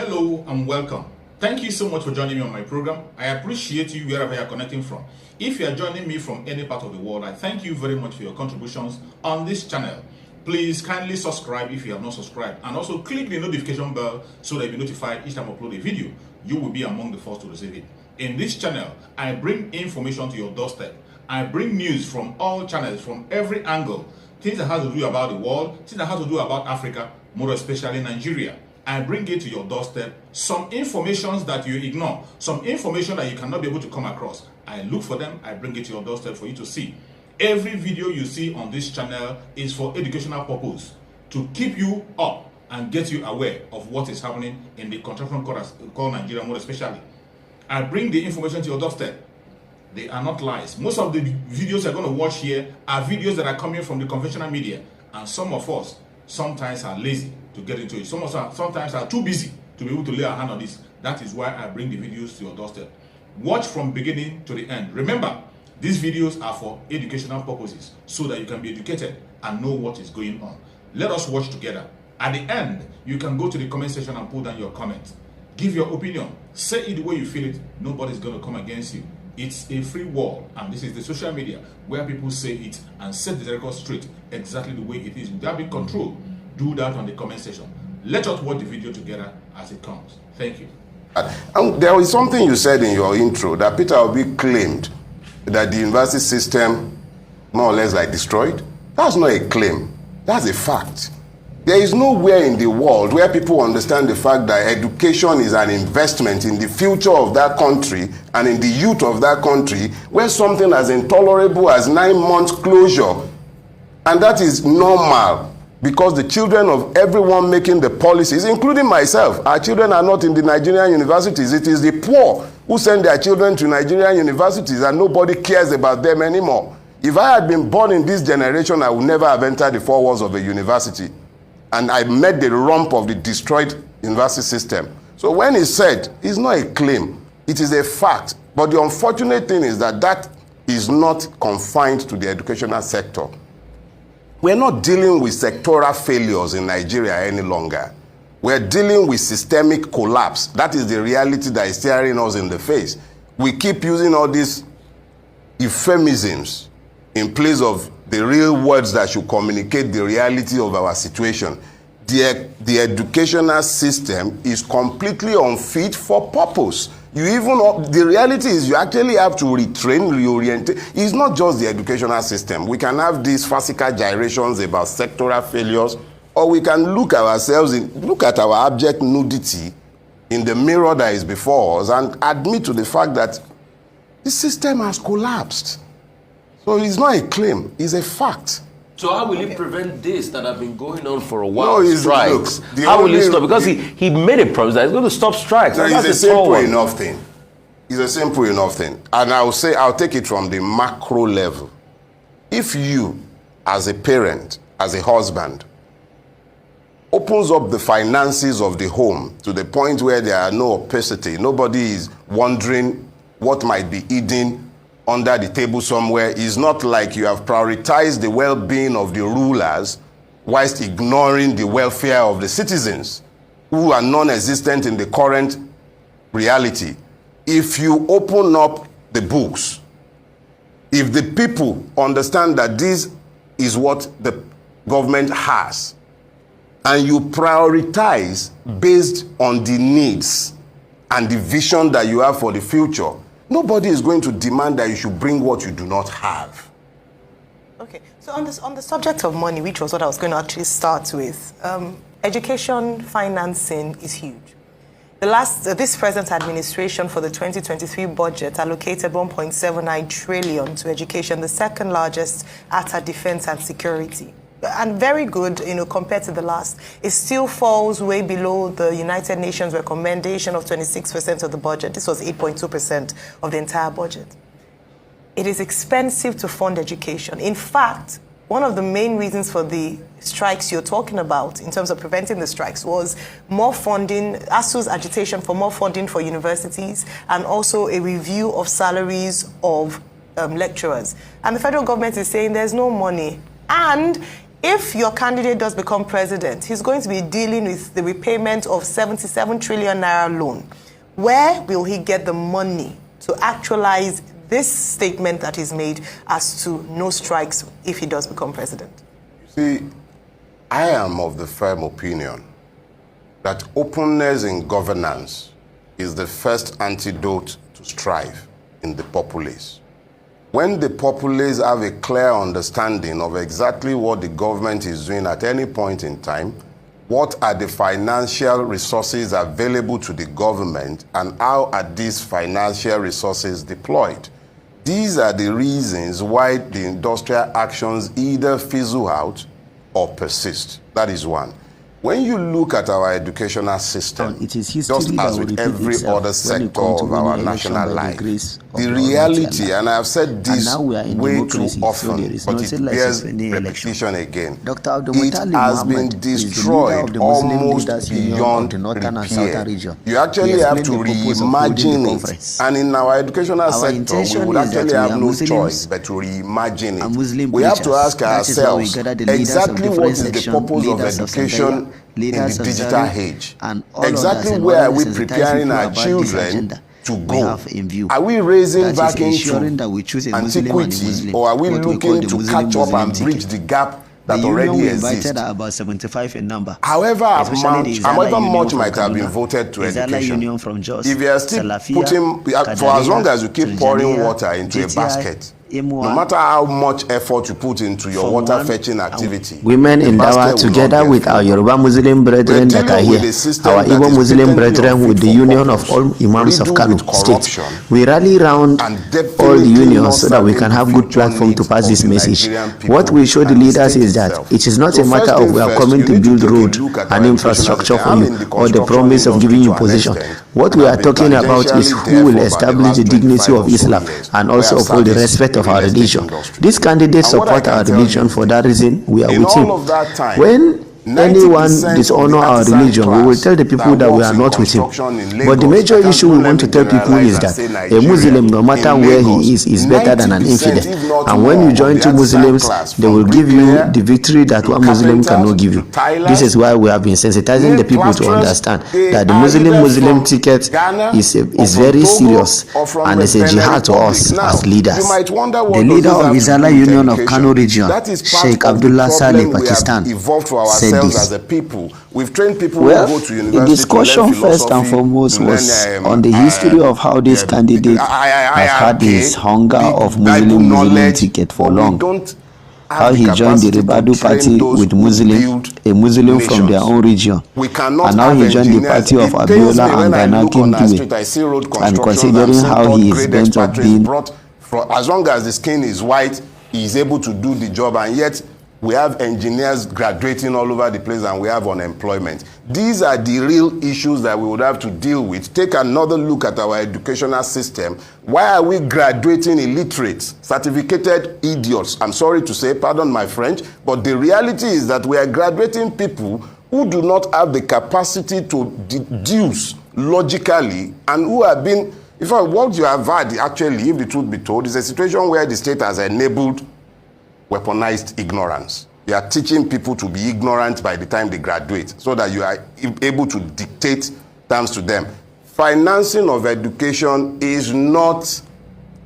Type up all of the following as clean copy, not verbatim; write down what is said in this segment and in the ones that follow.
Hello and welcome. Thank you so much for joining me on my program. I appreciate you wherever you are connecting from. If you are joining me from any part of the world, I thank you very much for your contributions on this channel. Please kindly subscribe if you have not subscribed, and also click the notification bell so that you'll be notified each time I upload a video. You will be among the first to receive it. In this channel, I bring information to your doorstep. I bring news from all channels, from every angle. Things that have to do about the world, things that have to do about Africa, more especially Nigeria. I bring it to your doorstep, some information that you ignore, some information that you cannot be able to come across. I look for them, I bring it to your doorstep for you to see. Every video you see on this channel is for educational purpose, to keep you up and get you aware of what is happening in the contraction called Nigeria, more especially. I bring the information to your doorstep. They are not lies. Most of the videos you're going to watch here are videos that are coming from the conventional media, and some of us sometimes are lazy to get into it. Some of us sometimes are too busy to be able to lay our hand on this. That is why I bring the videos to your doorstep. Watch from beginning to the end. Remember, these videos are for educational purposes, so that you can be educated and know what is going on. Let us watch together. At the end, you can go to the comment section and put down your comment. Give your opinion. Say it the way you feel it. Nobody's going to come against you. It's a free world, and this is the social media where people say it and set the record straight exactly the way it is without being controlled. Do that on the comment section. Let us watch the video together as it comes. Thank you. There was something you said in your intro that Peter Obi claimed that the university system more or less destroyed. That's not a claim. That's a fact. There is nowhere in the world where people understand the fact that education is an investment in the future of that country and in the youth of that country, where something as intolerable as 9 months closure, and that is normal because the children of everyone making the policies, including myself, our children are not in the Nigerian universities. It is the poor who send their children to Nigerian universities, and nobody cares about them anymore. If I had been born in this generation, I would never have entered the 4 walls of a university. And I met the rump of the destroyed university system. So when he said, it's not a claim, it is a fact. But the unfortunate thing is that that is not confined to the educational sector. We're not dealing with sectoral failures in Nigeria any longer. We're dealing with systemic collapse. That is the reality that is staring us in the face. We keep using all these euphemisms in place of the real words that should communicate the reality of our situation. The educational system is completely unfit for purpose. The reality is you actually have to retrain, reorient. It's not just the educational system. We can have these farcical gyrations about sectoral failures, or we can look at our abject nudity in the mirror that is before us and admit to the fact that the system has collapsed. So it's not a claim, it's a fact. So how will he prevent this that have been going on for a while? No, strikes. How will he stop? Because he made a promise that he's going to stop strikes. No, it's a simple enough thing. It's a simple enough thing. And I'll take it from the macro level. If you, as a parent, as a husband, opens up the finances of the home to the point where there are no opacity, nobody is wondering what might be hidden under the table somewhere, is not like you have prioritized the well-being of the rulers whilst ignoring the welfare of the citizens who are non-existent in the current reality. If you open up the books, if the people understand that this is what the government has, and you prioritize based on the needs and the vision that you have for the future, nobody is going to demand that you should bring what you do not have. Okay, so on the subject of money, which was what I was going to actually start with, education financing is huge. This present administration for the 2023 budget allocated 1.79 trillion to education, the second largest after defense and security. And very good, compared to the last. It still falls way below the United Nations recommendation of 26% of the budget. This was 8.2% of the entire budget. It is expensive to fund education. In fact, one of the main reasons for the strikes you're talking about in terms of preventing the strikes was more funding, ASU's agitation for more funding for universities, and also a review of salaries of lecturers. And the federal government is saying there's no money. And if your candidate does become president, he's going to be dealing with the repayment of 77 trillion naira loan. Where will he get the money to actualize this statement that is made as to no strikes if he does become president? See, I am of the firm opinion that openness in governance is the first antidote to strife in the populace. When the populace have a clear understanding of exactly what the government is doing at any point in time, what are the financial resources available to the government, and how are these financial resources deployed? These are the reasons why the industrial actions either fizzle out or persist. That is one. When you look at our educational system, it is history just as with every other sector of our national life, the reality, and I have said this way too often, but it bears repetition again, it has been destroyed almost beyond repair. You actually have to reimagine it. And in our educational sector, we would actually have no choice but to reimagine it. We have to ask ourselves exactly what is the purpose of education in the digital age. Exactly where are we preparing our children to go? Are we raising back into antiquity, or are we looking to catch up and bridge the gap that already exists? About 75 in number. However much might have been voted to education, if you are still putting, for as long as you keep pouring water into a basket, no matter how much effort you put into your water fetching activity, women in Dawa, together with our Yoruba Muslim brethren that are here, our Igbo Muslim brethren with the Union of all Imams of Kano State, we rally round all the unions so that we can have good platform to pass this message. What we show the leaders is that it is not a matter of we are coming to build road and infrastructure for you, or the promise of giving you position. What we are talking about is who will establish the dignity of Islam and also uphold the respect of our religion. These candidates support our religion. For that reason, we are with him. When anyone dishonor our religion, we will tell the people that we are not with him. But the major issue we want to tell people is that a Muslim, no matter where he is better than an infidel. And when you join two Muslims, they will give you the victory that one Muslim cannot give you. This is why we have been sensitizing the people to understand that the Muslim ticket is very serious and it's a jihad to us as leaders. The leader of Izala Union of Kano region, Sheikh Abdullah Saleh, Pakistan, said as a people. We've trained people who go to university. The discussion first and foremost was on the history of how this candidate has had his hunger of Muslim ticket for long. How he joined the Ribadu party with a Muslim from their own region, and how he joined the party of Abiola and Ganakin Due. And considering how he is bent on being, as long as the skin is white, he is able to do the job, and yet we have engineers graduating all over the place and we have unemployment. These are the real issues that we would have to deal with. Take another look at our educational system. Why are we graduating illiterates, certificated idiots? I'm sorry to say, pardon my French, but the reality is that we are graduating people who do not have the capacity to deduce logically, and who have been, in fact, what you have had actually, if the truth be told, is a situation where the state has enabled weaponized ignorance. You are teaching people to be ignorant by the time they graduate so that you are able to dictate terms to them. Financing of education is not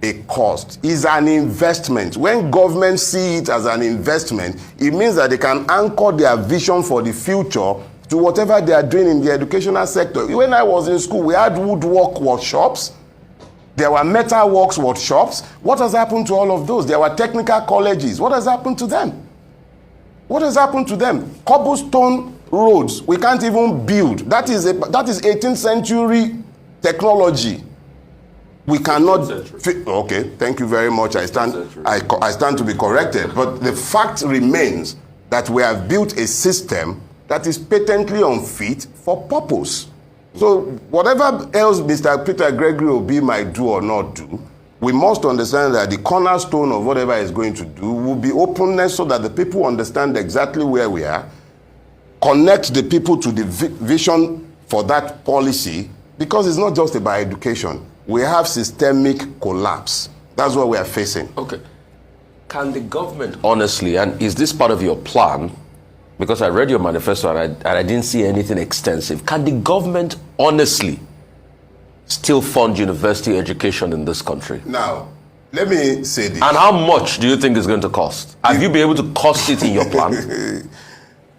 a cost, it's an investment. When governments see it as an investment, it means that they can anchor their vision for the future to whatever they are doing in the educational sector. When I was in school, we had woodwork workshops. There were metalworks workshops. What has happened to all of those? There were technical colleges. What has happened to them? What has happened to them? Cobblestone roads, we can't even build. That is 18th century technology. We cannot. Okay, thank you very much. I stand to be corrected. But the fact remains that we have built a system that is patently unfit for purpose. So whatever else Mr. Peter Gregory Obi might do or not do, we must understand that the cornerstone of whatever he's going to do will be openness so that the people understand exactly where we are, connect the people to the vision for that policy, because it's not just about education. We have systemic collapse. That's what we are facing. Okay. Can the government honestly, and is this part of your plan? Because I read your manifesto and I didn't see anything extensive. Can the government honestly still fund university education in this country? Now, let me say this. And how much do you think it's going to cost? Have you been able to cost it in your plan?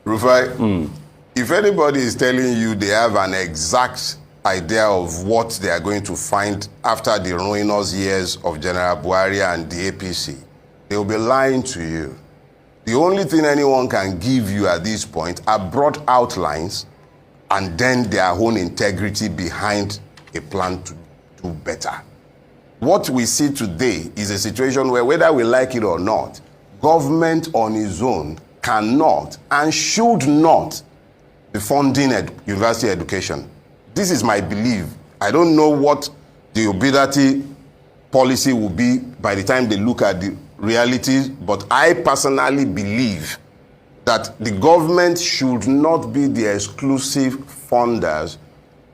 Rufai, if anybody is telling you they have an exact idea of what they are going to find after the ruinous years of General Buhari and the APC, they will be lying to you. The only thing anyone can give you at this point are broad outlines and then their own integrity behind a plan to do better. What we see today is a situation where, whether we like it or not, government on its own cannot and should not be funding university education. This is my belief. I don't know what the ubiquity policy will be by the time they look at the realities, but I personally believe that the government should not be the exclusive funders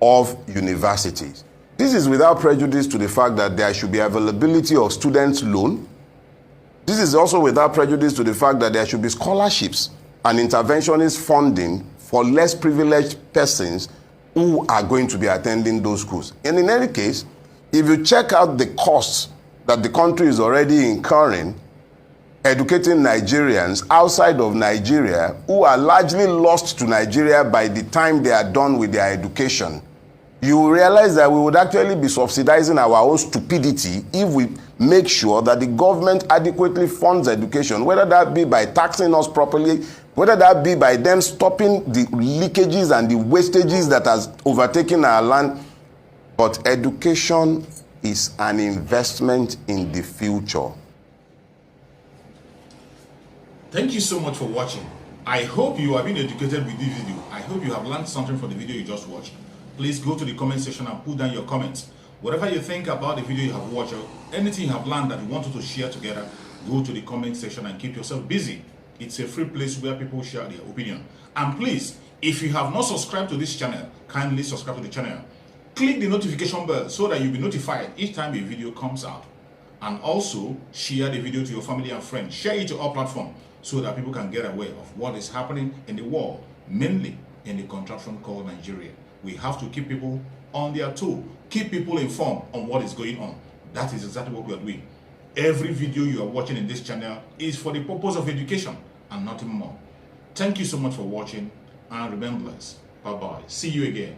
of universities. This is without prejudice to the fact that there should be availability of students' loan. This is also without prejudice to the fact that there should be scholarships and interventionist funding for less privileged persons who are going to be attending those schools. And in any case, if you check out the costs that the country is already incurring educating Nigerians outside of Nigeria who are largely lost to Nigeria by the time they are done with their education, you will realize that we would actually be subsidizing our own stupidity if we make sure that the government adequately funds education, whether that be by taxing us properly, whether that be by them stopping the leakages and the wastages that has overtaken our land. But education is an investment in the future. Thank you so much for watching. I hope you have been educated with this video. I hope you have learned something from the video you just watched. Please go to the comment section and put down your comments. Whatever you think about the video you have watched, or anything you have learned that you want to share together, go to the comment section and keep yourself busy. It's a free place where people share their opinion. And please, if you have not subscribed to this channel, kindly subscribe to the channel. Click the notification bell so that you'll be notified each time a video comes out. And also, share the video to your family and friends. Share it to all platforms so that people can get aware of what is happening in the world, mainly in the contraption called Nigeria. We have to keep people on their toe, keep people informed on what is going on. That is exactly what we are doing. Every video you are watching in this channel is for the purpose of education and nothing more. Thank you so much for watching, and remember blessed. Bye-bye. See you again.